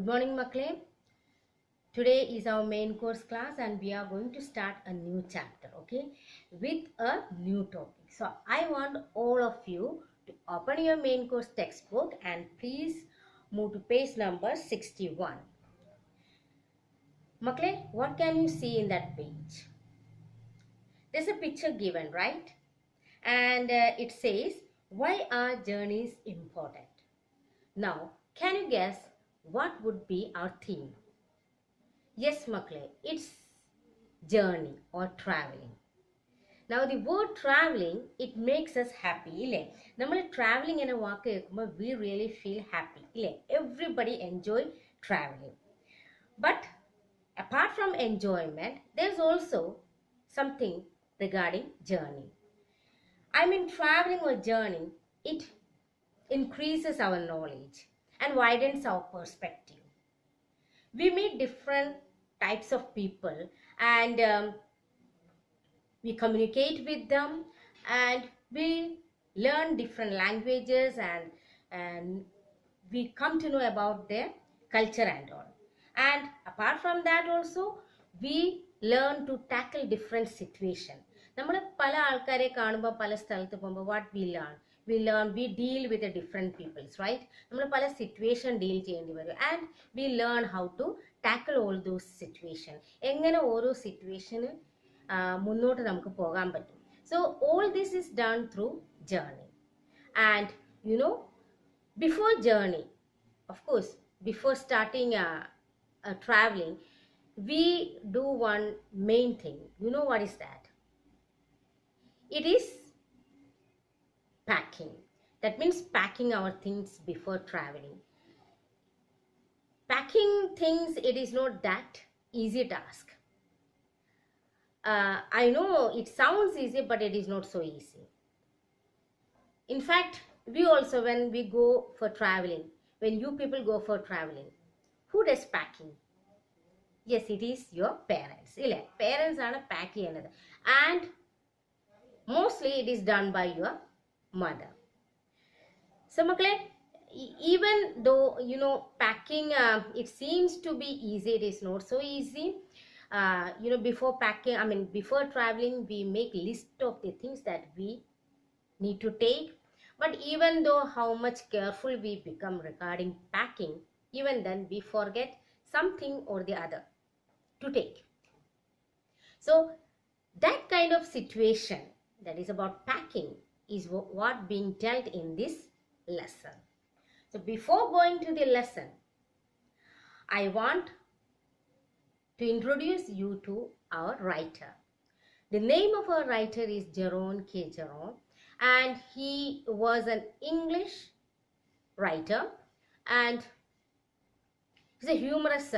Good morning, Makle. Today is our main course class and we are going to start a new chapter, okay, with a new topic. So I want all of you to open your main course textbook and please move to page number 61. Makle, what can you see in that page? There's a picture given, right? And it says, why are journeys important? Now, can you guess what would be our theme? Yes, Makle, it's journey or traveling. Now, the word traveling, it makes us happy. Nammal traveling in a walk, we really feel happy. Everybody enjoy traveling. But apart from enjoyment, there's also something regarding journey. I mean, traveling or journey, it increases our knowledge and widens our perspective. We meet different types of people and we communicate with them and we learn different languages and we come to know about their culture and all. And apart from that also, we learn to tackle different situations. നമ്മൾ പല ആൾക്കാരെ കാണുമ്പോൾ പല സ്ഥലത്ത് പോകുമ്പോൾ what we deal with the different peoples, right? നമ്മൾ പല situation deal ചെയ്യേണ്ടി വരും and we learn how to tackle all those situation. എങ്ങനെ ഓരോ situation മുന്നോട്ട് നമുക്ക് പോകാൻ പറ്റും. So all this is done through journey. And you know, before journey, of course, before starting traveling, we do one main thing. You know what is that? It is packing. That means packing our things before traveling. Packing things, it is not that easy task. I know it sounds easy, but it is not so easy. In fact, we also, when we go for traveling, when you people go for traveling, who does packing? Yes, it is your parents. Parents are packing another. And mostly it is done by your mother. So, Makle, even though, you know, packing, it seems to be easy, it is not so easy. You know, before packing, before traveling, we make list of the things that we need to take. But even though how much careful we become regarding packing, even then we forget something or the other to take. So that kind of situation, that is about packing, is what being dealt in this lesson. So before going to the lesson, I want to introduce you to our writer. The name of our writer is Jerome K. Jerome, and he was an English writer, and he's a humorous,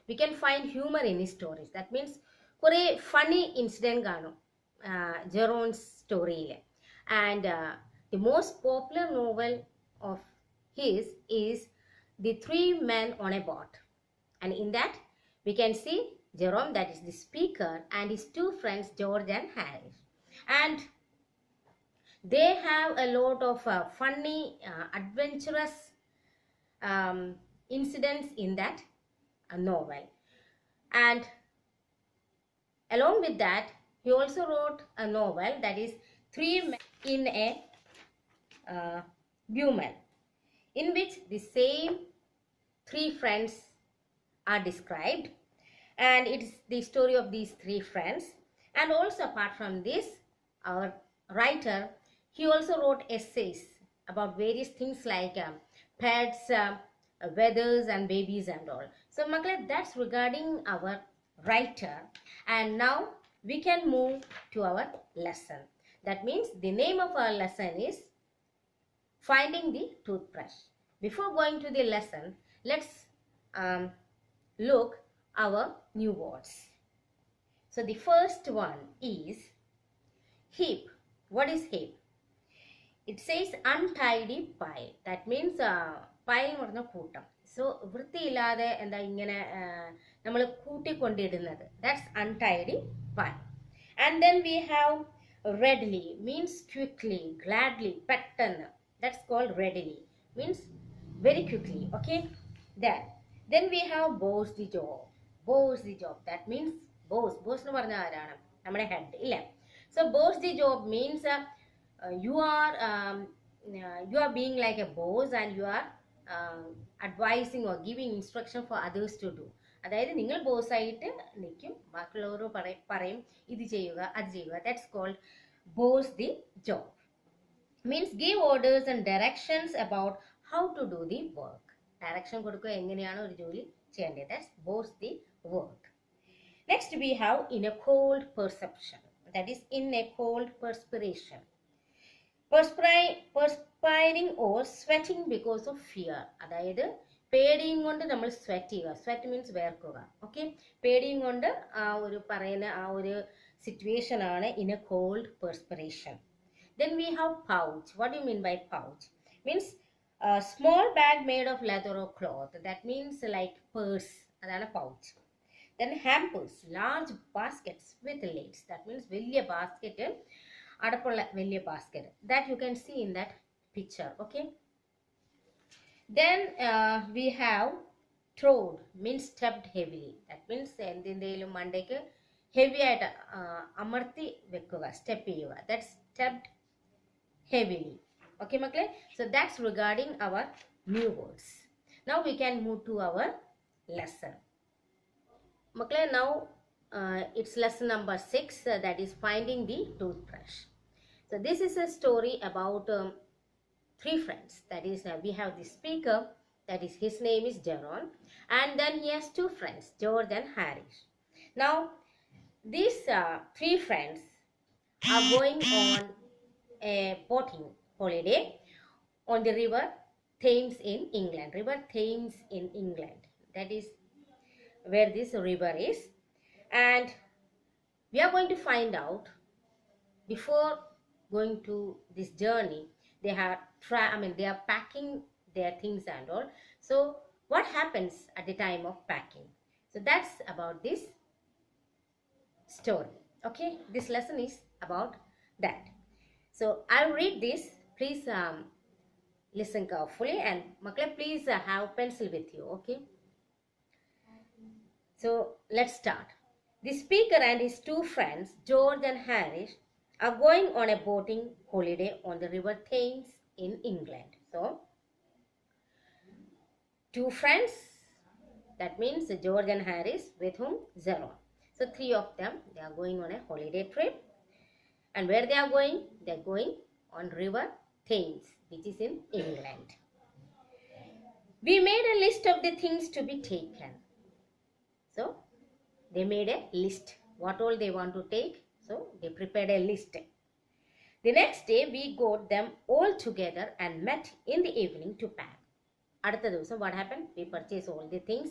we can find humor in his stories. That means kore funny incident gano Jerome's story. And the most popular novel of his is The Three Men on a Boat, and in that we can see Jerome, that is the speaker, and his two friends George and Harry, and they have a lot of funny adventurous incidents in that novel. And along with that, he also wrote a novel that is Three Men in a Bummel, in which the same three friends are described, and it's the story of these three friends. And also, apart from this, our writer, he also wrote essays about various things like pets, weathers and babies and all. So Makle, that's regarding our writer. And now we can move to our lesson. That means the name of our lesson is Finding the Toothbrush. Before going to the lesson, let's look our new words. So the first one is heap. What is heap? It says untidy pile. That means pile എന്ന് പറഞ്ഞ കൂട്ടം. So വൃത്തിയില്ലാതെ എന്താ ഇങ്ങനെ നമ്മൾ കൂട്ടിക്കൊണ്ടിടുന്നത്. That's untidy pile. And then we have readily, means quickly, gladly, പെട്ടെന്ന്. That's called readily, means very quickly. Okay. Then we have boss the job. Boss the job. That means boss. Boss എന്ന് പറഞ്ഞാൽ ആരാണ്? നമ്മുടെ head ഇല്ലേ? So boss the job means you are being like a boss and you are advising or giving instruction for others to do. അതായത് നിങ്ങൾ boss ആയിട്ട് നിൽക്കും, ബാക്കിയുള്ളവർ പറയും ഇത് ചെയ്യുക അത് ചെയ്യുക. That's called boss the job. Means give orders and directions about how to do the work. Direction കൊടുക്കുക എങ്ങനെയാണ് ഒരു ജോലി ചെയ്യേണ്ടത്. That's boss the work. Next we have in a cold perception. That is in a cold perspiration. Perspiring or sweating because of fear. അതായത് പേടിയും കൊണ്ട് നമ്മൾ sweat ചെയ്യുക. Sweat means വേർക്കുക. ഓക്കെ, പേടിയും കൊണ്ട് ആ ഒരു പറയുന്ന ആ ഒരു സിറ്റുവേഷൻ ആണ് in a cold perspiration. Then we have pouch. What do you mean by pouch? Means a small bag made of leather or cloth. That means like purse. Adana pouch. Then hampers, large baskets with lids. That means വലിയ basket, അടപ്പുള്ള വലിയ basket. That you can see in that picture. Okay. Then we have trod, means stepped heavily. That means എന്തിന്റെയും മണ്ടയ്ക്ക് heavy ആയിട്ട് അമർത്തി വെക്കുക, step ചെയ്യുക. That's stepped heavily. Okay makle, so that's regarding our new words. Now we can move to our lesson makle. Now it's lesson number 6, that is finding the toothbrush. So this is a story about 3 friends. That is we have the speaker, that is his name is Jaron, and then he has 2 friends, George and Harish. Now these 3 friends are going on a boating holiday on the river Thames in England. River Thames in England. That is where this river is. And we are going to find out, before going to this journey, they are packing their things and all. So what happens at the time of packing? So that's about this story. Okay, this lesson is about that. So I'll read this. Please listen carefully, and makle please have pencil with you. Okay. So let's start. The speaker and his 2 friends, George and Harish, are going on a boating holiday on the river Thames in England. So 2 friends, that means George and Harish, with whom Zeron. So 3 of them, they are going on a holiday trip. And where they are going? They are going on river Thames, which is in England. We made a list of the things to be taken. So they made a list, what all they want to take. So they prepared a list. The next day we got them all together and met in the evening to pack. Adutha divasam what happened? We purchased all the things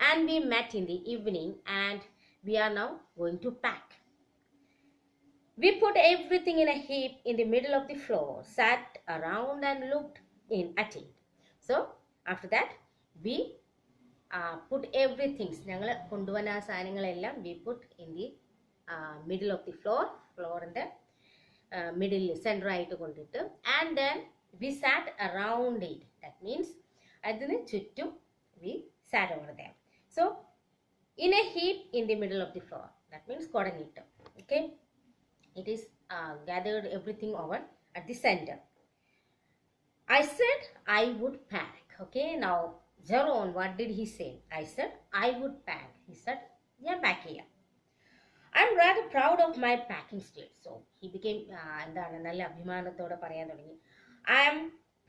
and we met in the evening and we are now going to pack. We put everything in a heap in the middle of the floor, sat around and looked in at it. So after that we put everything, ഞങ്ങൾ കൊണ്ടുവന്ന സാധനങ്ങളെല്ലാം we put in the middle of the floor in the middle center ആയിട്ട് കൊണ്ടിട്ട്, and then we sat around it. That means അതിന് ചുറ്റും we sat over there. So in a heap in the middle of the floor, that means കുടഞ്ഞിട്ട്. Okay, it is gathered everything over at the center. I said I would pack. Okay, now Jaron, what did he say? I said I would pack. He said, yeah, pack here. I'm rather proud of my packing skills. So he became നല്ല അഭിമാനത്തോടെ പറയാൻ തുടങ്ങി. I am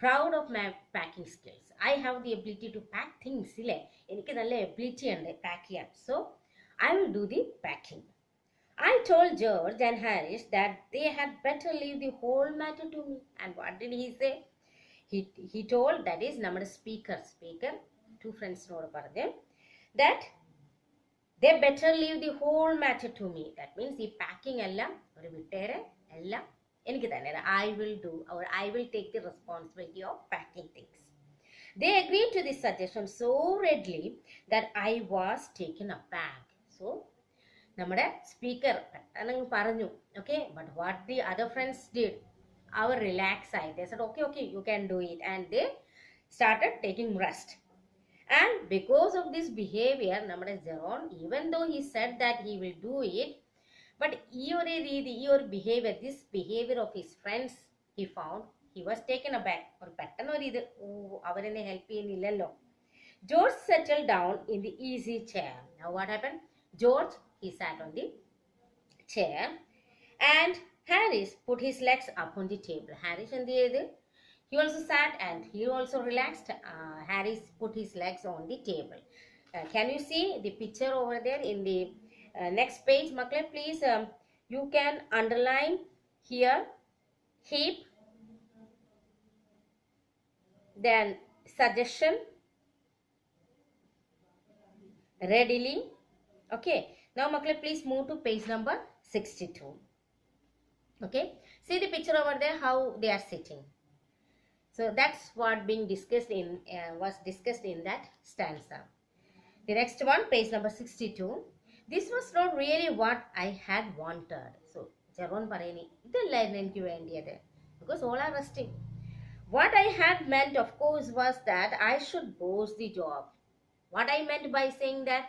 proud of my packing skills. I have the ability to pack things. ഇല്ലേ, എനിക്ക് നല്ല ability ഉണ്ട് pack ചെയ്യാൻ. So I will do the packing. I told George and Harish that they had better leave the whole matter to me. And what did he say? He told, that is നമ്മുടെ speaker 2 friends-നോട് പറഞ്ഞു that they better leave the whole matter to me. That means ഈ packing എല്ലാം ഒരു വിട്ടേരെ, എല്ലാം എനിക്ക് തന്നെ. I will do, or I will take the responsibility of packing things. They agreed to this suggestion so readily that I was taken aback. So നമ്മുടെ speaker പെട്ടെന്ന് പറഞ്ഞു. Okay, but what the other friends did, അവർ relax ആയി. They said okay, you can do it, and they started taking rest. And because of this behavior, നമ്മുടെ Zeron, even though he said that he will do it, but ഈ ഒരു behavior, this behavior of his friends, he found, he was taken aback. ഒരു പെട്ടെന്ന് ഒരു ഇത് അവരെന്നെ help ചെയ്യുന്നില്ലല്ലോ. George settled down in the easy chair. Now what happened? George, he sat on the chair, and Harris put his legs up on the table. Harris and the other, he also sat and he also relaxed. Harris put his legs on the table. Can you see the picture over there in the next page, Makle? Please, you can underline here, heap, then suggestion, readily. Okay, now Makle, please move to page number 62. Okay, see the picture over there, how they are sitting. So that's what being discussed in was discussed in that stanza. The next one, page number 62. This was not really what I had wanted. So Zeron parayni idallaayirunnu enikku vendiyathu, because all are resting. What I had meant, of course, was that I should boast the job. What I meant by saying that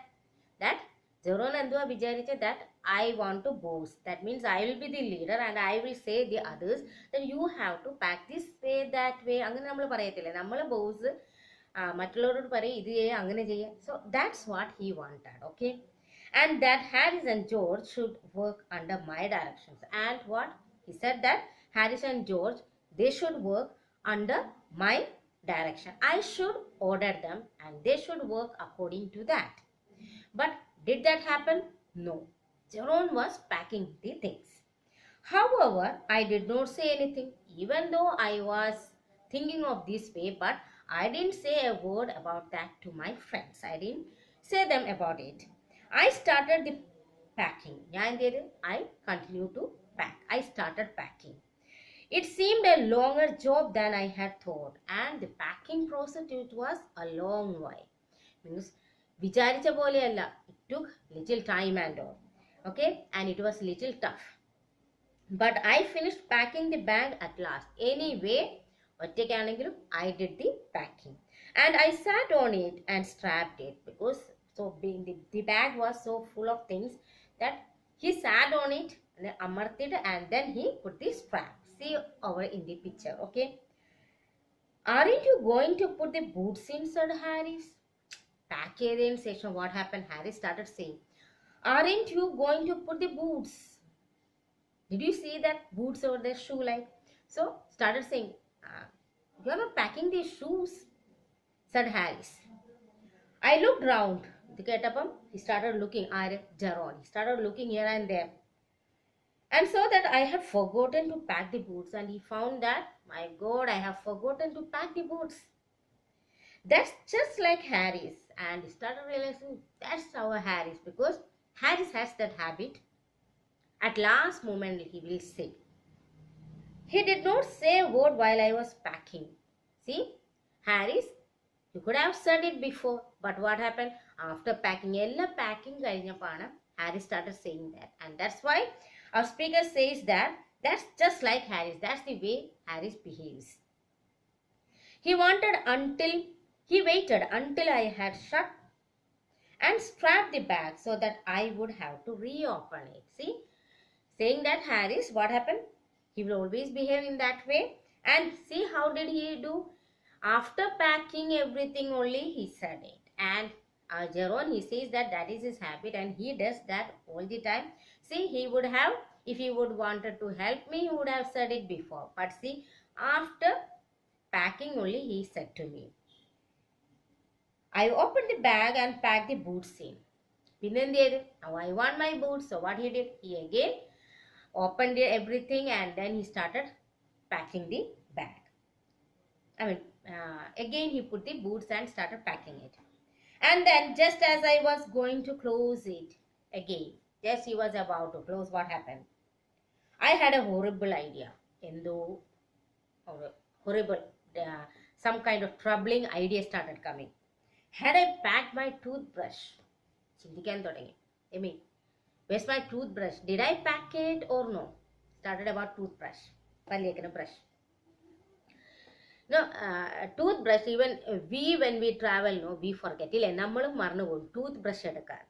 Zeron എന്തുവാ വിചാരിച്ച that I want to boast. That means I will be the leader and I will say the others that you have to pack this way, that way. അങ്ങനെ നമ്മൾ പറയത്തില്ലേ, നമ്മൾ boss മറ്റുള്ളവരോട് പറയും ഇത് ചെയ്യുക അങ്ങനെ ചെയ്യുക. So that's what he wanted. Okay, and that Harris and George should work under my directions. And what he said, that Harris and George, they should work under my direction. I should order them and they should work according to that. But did that happen? No. Zeron was packing the things. However, I did not say anything, even though I was thinking of this way, but I didn't say a word about that to my friends. I didn't say them about it. I started the packing. I continued to pack. I started packing. It seemed a longer job than I had thought, and the packing process, it was a long while. Means വിചാരിച്ച പോലെയല്ല, it took little time and all. Okay, and it was little tough, but I finished packing the bag at last. Anyway, ഒറ്റയ്ക്കാണെങ്കിലും I did the packing, and I sat on it and strapped it, because the bag was so full of things that he sat on it and amartid, and then he put the strap. See over in the picture. Okay, aren't you going to put the boots in, said Harris. Pack in session, what happened? Harris started saying, aren't you going to put the boots? Did you see that boots over their shoe like? So started saying, you are not packing these shoes, said Harris. I looked round. He started looking. Zeron, he started looking here and there, and saw that I had forgotten to pack the boots, and he found that, my God, I have forgotten to pack the boots. That's just like Harris, and he started realizing that's our Harris, because Harris has that habit. At last moment he will say. He did not say a word while I was packing. See, Harris, you could have said it before, but what happened? After packing, Harris started saying that, and that's why our speaker says that that's just like Harris. That's the way Harris behaves. He waited until I had shut and strapped the bag so that I would have to reopen it. See, saying that Harris, what happened? He will always behave in that way. And see, how did he do? After packing everything only, he said it. And Zeron, he says that is his habit, and he does that all the time. See, he would have, if he would wanted to help me, he would have said it before. But see, after packing only, he said to me. I opened the bag and packed the boots in. Now I want my boots. So what he did? He again opened everything, and then he started packing the bag. Again he put the boots and started packing it. And then just as I was going to close it again, just he was about to close, what happened? I had a horrible idea. Some kind of troubling idea started coming. Had I packed my toothbrush? Where's my toothbrush? Did I pack it or no? Started about toothbrush. Brush. No, toothbrush, even we, when we travel, no, we forget. ഇല്ലേ നമ്മളും മറന്നു പോകും toothbrush എടുക്കാൻ.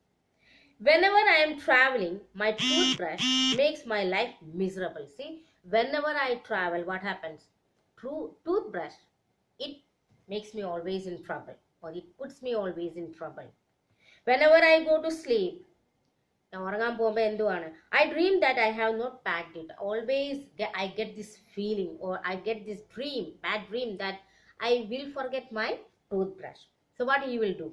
Whenever I am traveling, my toothbrush makes my life miserable. See, whenever I travel, what happens? Through toothbrush, it makes me always in trouble, or it puts me always in trouble. Whenever I go to sleep, I dream that I have not packed it. Always I get this feeling, or I get this dream, bad dream, that I will forget my toothbrush. So what he will do?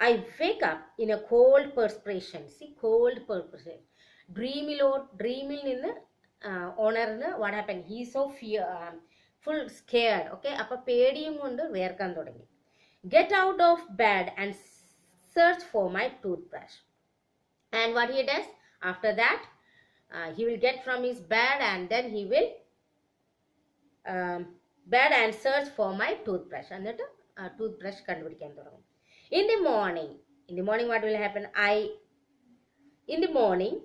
I wake up in a cold perspiration. See, cold perspiration. Dreamil നിന്ന് ഓണറിന് what happened? He so full scared. Okay, appa പേടിയും കൊണ്ട് വേർക്കാൻ തുടങ്ങി. Get out of bed and search for my toothbrush. And what he does after that, he will get from his bed, and then he will bed and search for my toothbrush. എന്നിട്ട് toothbrush കണ്ടുപിടിക്കാൻ തുടങ്ങും. In the morning, what will happen? In the morning,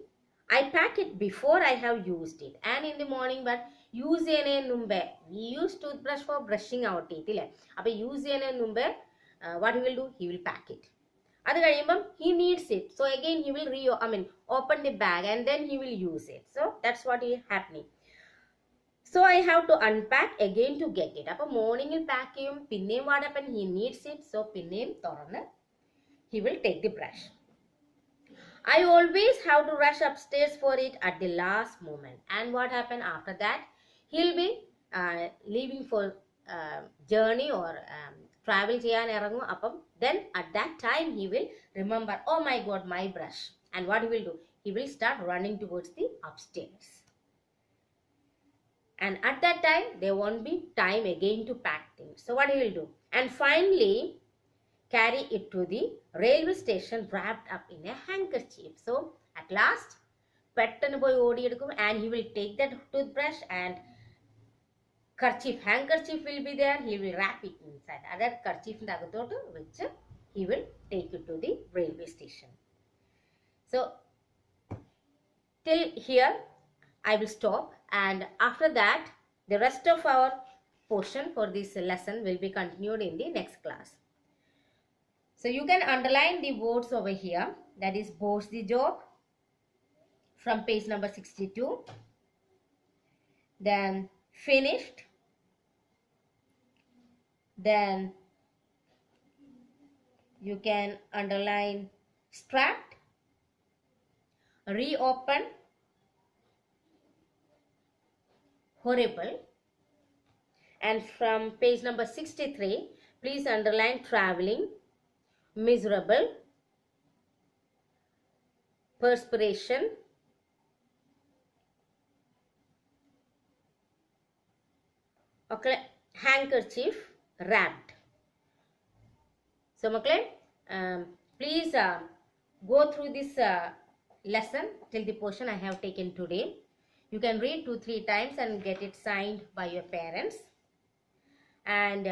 I pack it before I have used it. And in the morning, but use ചെയ്യുന്നതിന് മുമ്പേ, we use toothbrush for brushing our teeth, ഇല്ലേ? അപ്പോൾ use ചെയ്യുന്നതിന് മുമ്പേ what he will do? He will pack it. അത് കഴിയുമ്പം he needs it. So again he will open the bag, and then he will use it. So that's what is happening. So I have to unpack again to get it. അപ്പോൾ മോർണിംഗിൽ pack ചെയ്യും, പിന്നെയും what happen? He needs it. So പിന്നെയും തുറന്ന് he will take the brush. I always have to rush upstairs for it at the last moment. And what happened after that? He'll be leaving for journey or travel ചെയ്യാൻ ഇറങ്ങും. അപ്പം then at that time he will remember, oh my god, my brush. And what he will do? He will start running towards the upstairs. And at that time, there won't be time again to pack things. So what he will do? And finally, carry it to the railway station wrapped up in a handkerchief. So at last, പെട്ടെന്ന് പോയി ഓടിയെടുക്കും, and he will take that toothbrush, and handkerchief will be there. He will wrap it inside. That kerchief അകത്തോട്ട് വെച്ച് he will take it to the railway station. So till here I will stop, and after that the rest of our portion for this lesson will be continued in the next class. So you can underline the words over here. That is boss the job from page number 62. Then finished. Then you can underline strapped, reopen, horrible. And from page number 63, please underline traveling, miserable, perspiration, okay, handkerchief, wrapped. So makle, please go through this lesson till the portion I have taken today. You can read 2-3 times and get it signed by your parents. And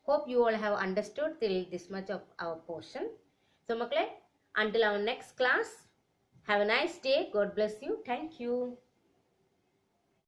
hope you all have understood till this much of our portion. So makle, until our next class, have a nice day. God bless you. Thank you.